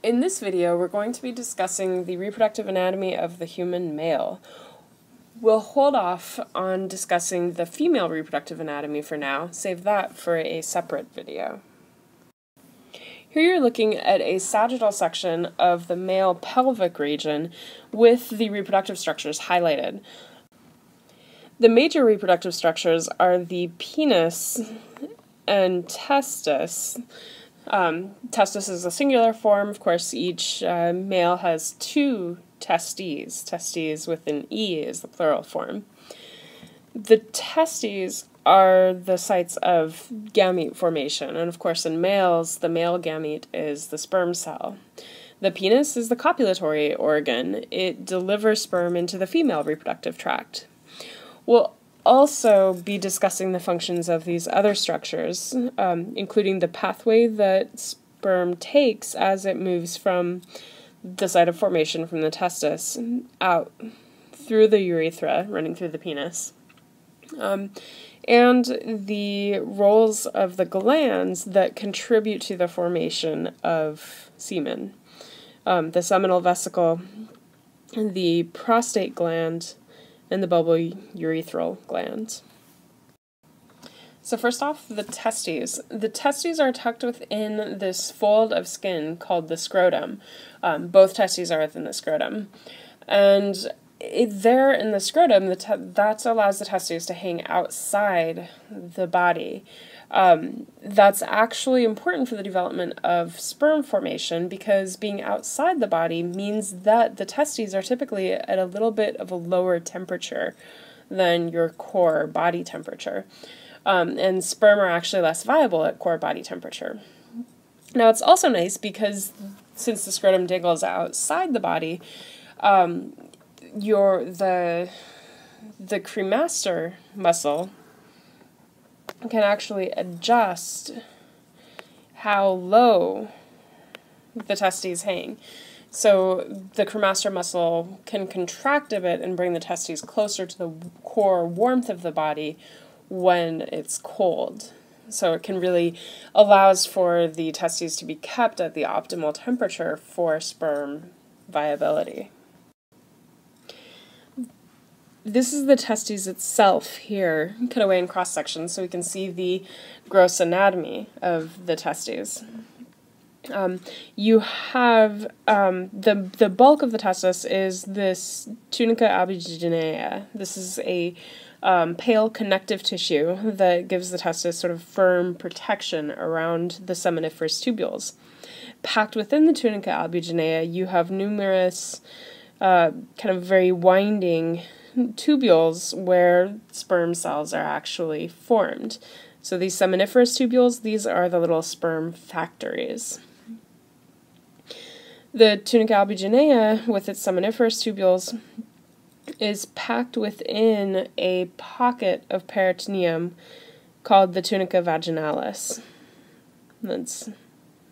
In this video, we're going to be discussing the reproductive anatomy of the human male. We'll hold off on discussing the female reproductive anatomy for now, save that for a separate video. Here you're looking at a sagittal section of the male pelvic region with the reproductive structures highlighted. The major reproductive structures are the penis and testis. Testis is a singular form. Of course, each male has two testes. Testes with an E is the plural form. The testes are the sites of gamete formation, and of course in males, the male gamete is the sperm cell. The penis is the copulatory organ. It delivers sperm into the female reproductive tract. We'll also be discussing the functions of these other structures, including the pathway that sperm takes as it moves from the site of formation from the testis out through the urethra, running through the penis, and the roles of the glands that contribute to the formation of semen. The seminal vesicle, the prostate gland, and the bulbourethral gland. So first off, the testes. The testes are tucked within this fold of skin called the scrotum. Both testes are within the scrotum. And there in the scrotum, that allows the testes to hang outside the body. That's actually important for the development of sperm formation because being outside the body means that the testes are typically at a little bit of a lower temperature than your core body temperature. And sperm are actually less viable at core body temperature. Now it's also nice because since the scrotum dangles outside the body, the cremaster muscle can actually adjust how low the testes hang. So the cremaster muscle can contract a bit and bring the testes closer to the core warmth of the body when it's cold. So it can really allows for the testes to be kept at the optimal temperature for sperm viability. This is the testes itself here, cut away in cross-section, so we can see the gross anatomy of the testes. You have, the bulk of the testis is this tunica albuginea. This is a pale connective tissue that gives the testis sort of firm protection around the seminiferous tubules. Packed within the tunica albuginea, you have numerous kind of very winding tubules where sperm cells are actually formed. So these seminiferous tubules, these are the little sperm factories. The tunica albuginea, with its seminiferous tubules, is packed within a pocket of peritoneum called the tunica vaginalis. That's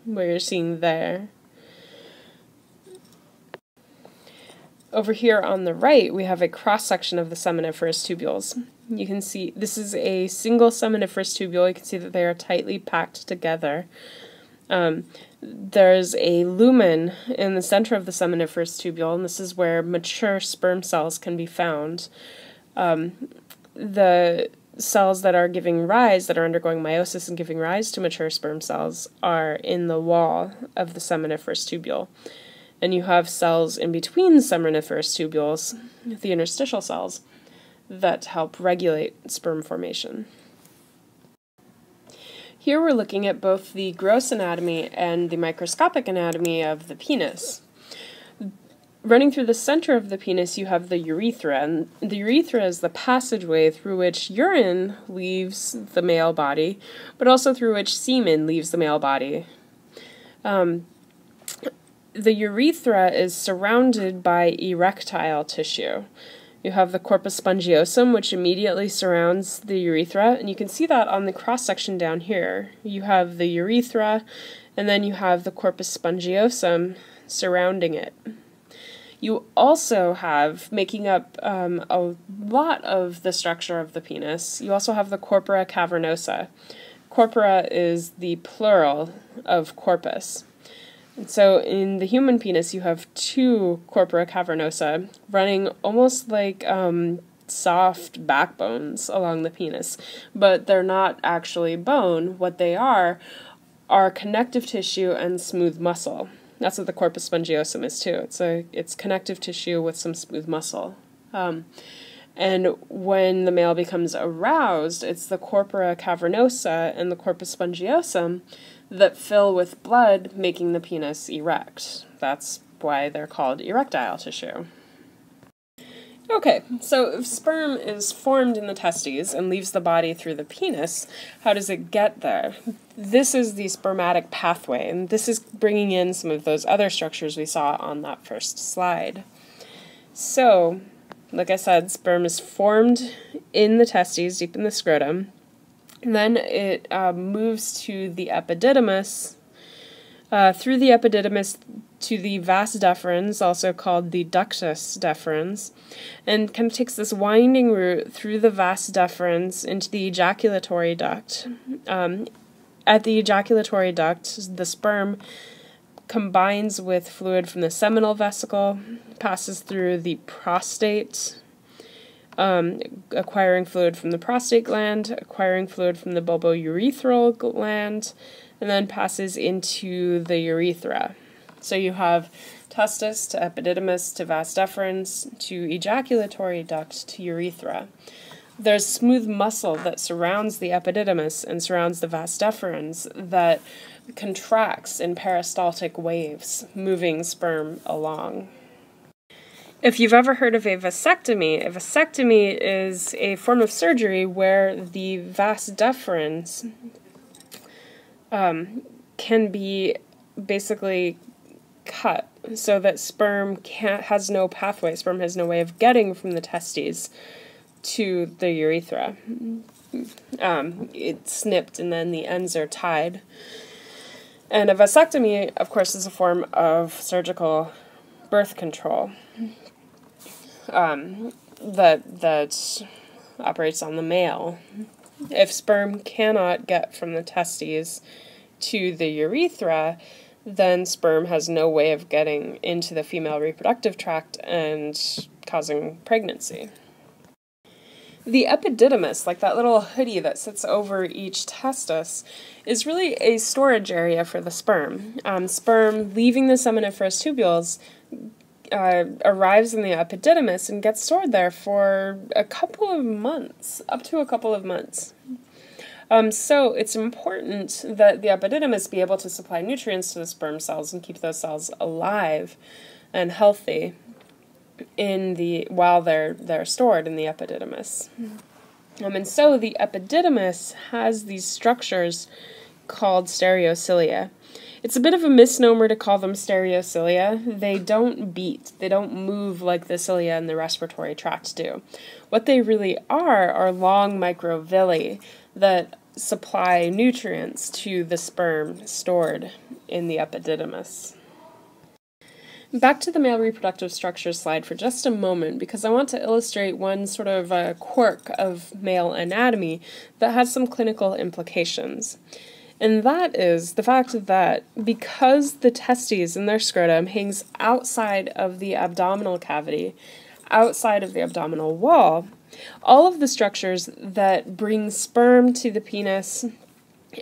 what you're seeing there. Over here on the right, we have a cross-section of the seminiferous tubules. You can see this is a single seminiferous tubule. You can see that they are tightly packed together. There's a lumen in the center of the seminiferous tubule, and this is where mature sperm cells can be found. The cells that are giving rise, that are undergoing meiosis and giving rise to mature sperm cells, are in the wall of the seminiferous tubule. And you have cells in between the seminiferous tubules, the interstitial cells, that help regulate sperm formation. Here we're looking at both the gross anatomy and the microscopic anatomy of the penis. Running through the center of the penis, you have the urethra, and the urethra is the passageway through which urine leaves the male body, but also through which semen leaves the male body. The urethra is surrounded by erectile tissue. You have the corpus spongiosum, which immediately surrounds the urethra, and you can see that on the cross-section down here. You have the urethra, and then you have the corpus spongiosum surrounding it. You also have, making up a lot of the structure of the penis, you also have the corpora cavernosa. Corpora is the plural of corpus. And so in the human penis, you have two corpora cavernosa running almost like soft backbones along the penis, but they're not actually bone. What they are connective tissue and smooth muscle. That's what the corpus spongiosum is too. It's connective tissue with some smooth muscle. And when the male becomes aroused, it's the corpora cavernosa and the corpus spongiosum that fill with blood, making the penis erect. That's why they're called erectile tissue. Okay, so if sperm is formed in the testes and leaves the body through the penis, how does it get there? This is the spermatic pathway, and this is bringing in some of those other structures we saw on that first slide. So, like I said, sperm is formed in the testes, deep in the scrotum. Then it moves to the epididymis, through the epididymis to the vas deferens, also called the ductus deferens, and kind of takes this winding route through the vas deferens into the ejaculatory duct. At the ejaculatory duct, the sperm combines with fluid from the seminal vesicle, passes through the prostate, acquiring fluid from the prostate gland, acquiring fluid from the bulbourethral gland, and then passes into the urethra. So you have testis to epididymis to vas deferens to ejaculatory duct to urethra. There's smooth muscle that surrounds the epididymis and surrounds the vas deferens that contracts in peristaltic waves, moving sperm along. If you've ever heard of a vasectomy is a form of surgery where the vas deferens can be basically cut so that sperm has no pathway, sperm has no way of getting from the testes to the urethra. It's snipped and then the ends are tied. And a vasectomy, of course, is a form of surgical birth control that operates on the male. If sperm cannot get from the testes to the urethra, then sperm has no way of getting into the female reproductive tract and causing pregnancy. The epididymis, like that little hoodie that sits over each testis, is really a storage area for the sperm. Sperm leaving the seminiferous tubules arrives in the epididymis and gets stored there for a couple of months, up to a couple of months. So it's important that the epididymis be able to supply nutrients to the sperm cells and keep those cells alive and healthy while they're stored in the epididymis. And so the epididymis has these structures called stereocilia. It's a bit of a misnomer to call them stereocilia. They don't beat. They don't move like the cilia in the respiratory tract do. What they really are long microvilli that supply nutrients to the sperm stored in the epididymis. Back to the male reproductive structure slide for just a moment, because I want to illustrate one sort of quirk of male anatomy that has some clinical implications. And that is the fact that because the testes in their scrotum hangs outside of the abdominal cavity, outside of the abdominal wall, all of the structures that bring sperm to the penis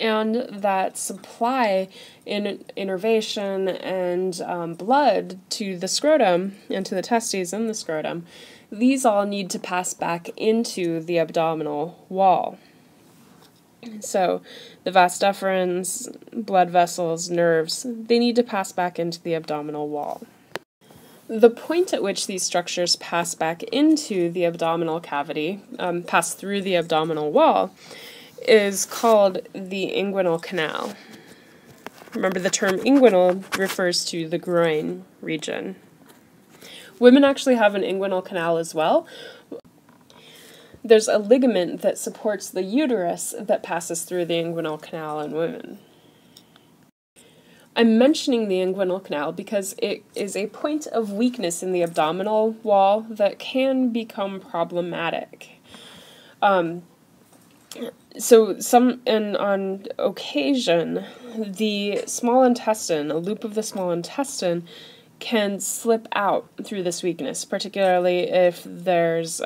and that supply innervation and blood to the scrotum and to the testes in the scrotum, these all need to pass back into the abdominal wall. So the vas deferens, blood vessels, nerves, they need to pass back into the abdominal wall. The point at which these structures pass back into the abdominal cavity, pass through the abdominal wall, is called the inguinal canal. Remember, the term inguinal refers to the groin region. Women actually have an inguinal canal as well. There's a ligament that supports the uterus that passes through the inguinal canal in women. I'm mentioning the inguinal canal because it is a point of weakness in the abdominal wall that can become problematic. So on occasion, the small intestine, a loop of the small intestine, can slip out through this weakness, particularly if there's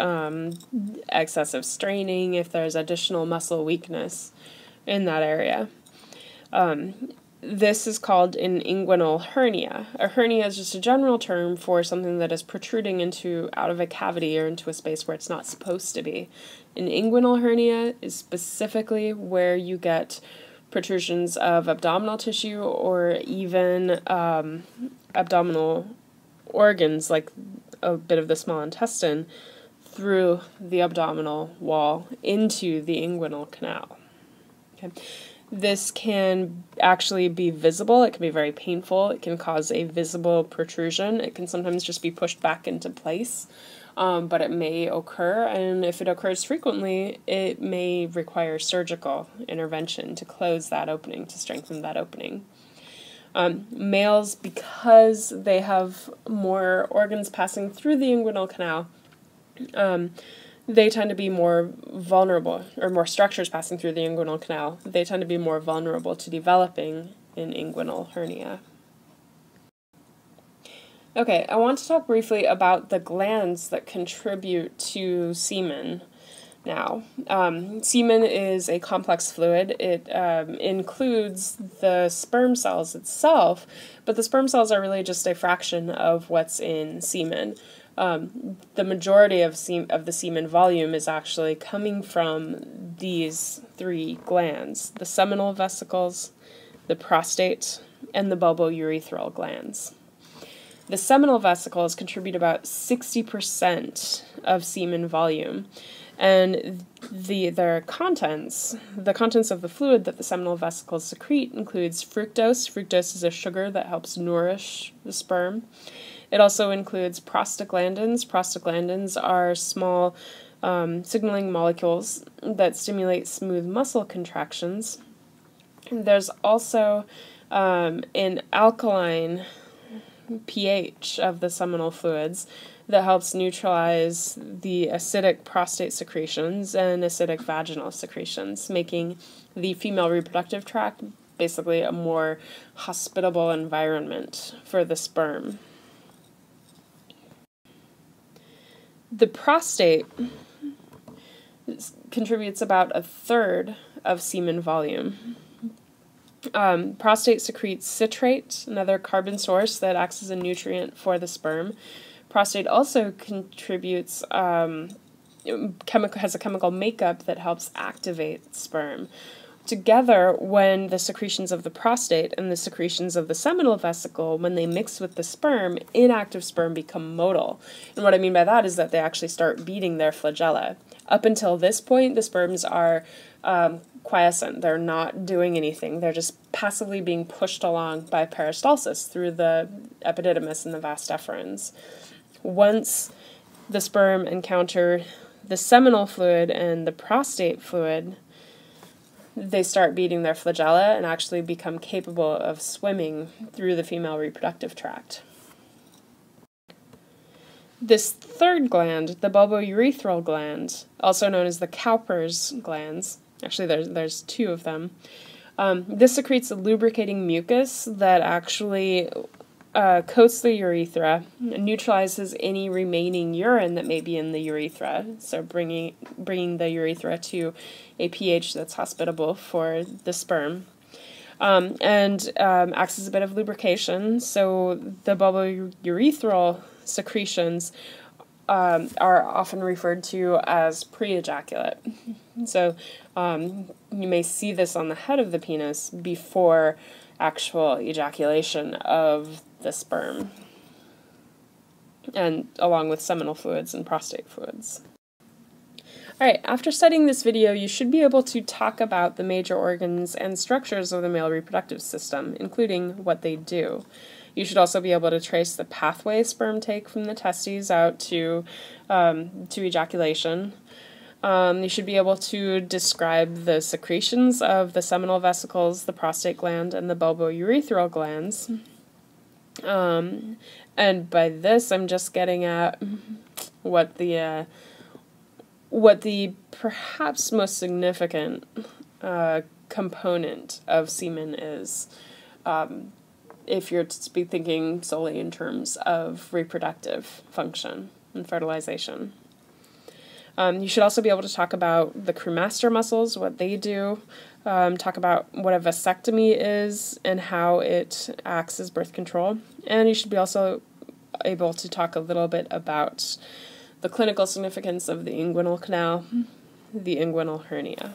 excessive straining, if there's additional muscle weakness in that area. This is called an inguinal hernia. A hernia is just a general term for something that is protruding out of a cavity or into a space where it's not supposed to be. An inguinal hernia is specifically where you get protrusions of abdominal tissue or even abdominal organs, like a bit of the small intestine, through the abdominal wall into the inguinal canal. Okay. This can actually be visible. It can be very painful. It can cause a visible protrusion. It can sometimes just be pushed back into place, but it may occur, and if it occurs frequently, it may require surgical intervention to close that opening, to strengthen that opening. Males, because they have more organs passing through the inguinal canal, they tend to be more vulnerable, or more structures passing through the inguinal canal. They tend to be more vulnerable to developing an inguinal hernia. Okay, I want to talk briefly about the glands that contribute to semen now. Semen is a complex fluid. It includes the sperm cells itself, but the sperm cells are really just a fraction of what's in semen. The majority of the semen volume is actually coming from these three glands: the seminal vesicles, the prostate, and the bulbourethral glands. The seminal vesicles contribute about 60% of semen volume, and the contents of the fluid that the seminal vesicles secrete includes fructose. Fructose is a sugar that helps nourish the sperm. It also includes prostaglandins. Prostaglandins are small signaling molecules that stimulate smooth muscle contractions. There's also an alkaline pH of the seminal fluids that helps neutralize the acidic prostate secretions and acidic vaginal secretions, making the female reproductive tract basically a more hospitable environment for the sperm. The prostate contributes about a third of semen volume. Prostate secretes citrate, another carbon source that acts as a nutrient for the sperm. Prostate also contributes, has a chemical makeup that helps activate sperm. Together, when the secretions of the prostate and the secretions of the seminal vesicle, when they mix with the sperm, inactive sperm become motile. And what I mean by that is that they actually start beating their flagella. Up until this point, the sperms are quiescent. They're not doing anything. They're just passively being pushed along by peristalsis through the epididymis and the vas deferens. Once the sperm encounter the seminal fluid and the prostate fluid, they start beating their flagella and actually become capable of swimming through the female reproductive tract. This third gland, the bulbourethral gland, also known as the Cowper's glands, actually there's two of them, this secretes a lubricating mucus that actually coats the urethra, neutralizes any remaining urine that may be in the urethra, so bringing the urethra to a pH that's hospitable for the sperm, and acts as a bit of lubrication. So the bulbourethral secretions are often referred to as pre-ejaculate. So you may see this on the head of the penis before actual ejaculation of the sperm, and along with seminal fluids and prostate fluids. Alright, after studying this video, you should be able to talk about the major organs and structures of the male reproductive system, including what they do. You should also be able to trace the pathway sperm take from the testes out to ejaculation. You should be able to describe the secretions of the seminal vesicles, the prostate gland, and the bulbourethral glands. And by this, I'm just getting at what what the perhaps most significant component of semen is, if you're to be thinking solely in terms of reproductive function and fertilization. You should also be able to talk about the cremaster muscles, what they do, talk about what a vasectomy is and how it acts as birth control. And you should be also able to talk a little bit about the clinical significance of the inguinal canal, the inguinal hernia.